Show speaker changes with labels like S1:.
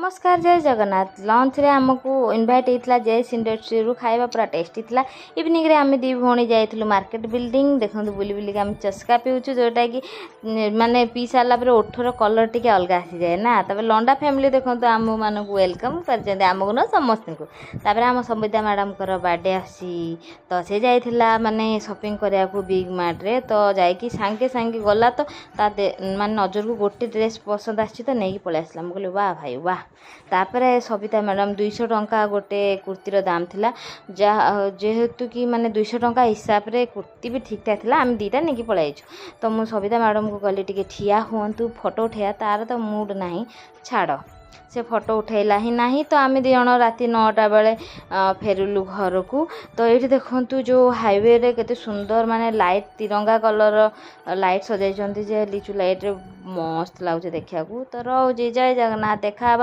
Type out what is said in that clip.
S1: नमस्कार जय जगन्नाथ लंच रे आमको इनवाइट होता जेएस इंडस्ट्री रु खाଇବା पूरा टेस्टी था। इवनिंग रे आम दी भौणी जाइलु मार्केट बिल्डिंग देखो बुली बुलिक आम चस्का पीऊँ जोटा कि माने पी सारा पर ओठर कलर टी अलग आसी जाए ना। तब लंडा फैमिली देखो आम मानक वेलकम कर आमको न समस्त को। तापर आम संबिता मैडम कर बर्थडे आसी तो से जाइला माने शॉपिंग करने को बिग मार्ट रे तो जाकि सांगे सांगे गला तो माने नजर को गोटे ड्रेस पसंद आसी तो नहीं पलि आसला। मुझे वाह भाई वाह। तापरे सबिता मैडम 200 टंका गोटे कुर्तीर दाम थिला जेहेतु कि माने 200 टंका हिसाब रे कुर्ती भी ठीक ठाक थिला। आम दीटा नहीं पलाई तो मुझे सबिता मैडम को कहली टिके ठिया हुंतु फोटो उठेया तार तो मूड नहीं छाड़ से फोटो उठेला ही नहीं तो आम दी जन राति 9टा बेले फेरिलु घर को। तो ये देखु जो हाईवे रे केते सुंदर माने लाइट तिरंगा कलर लाइट सजाई जे लिचु लाइट रे मस्त लगुच देखा। तो जय जगन्नाथ देखा।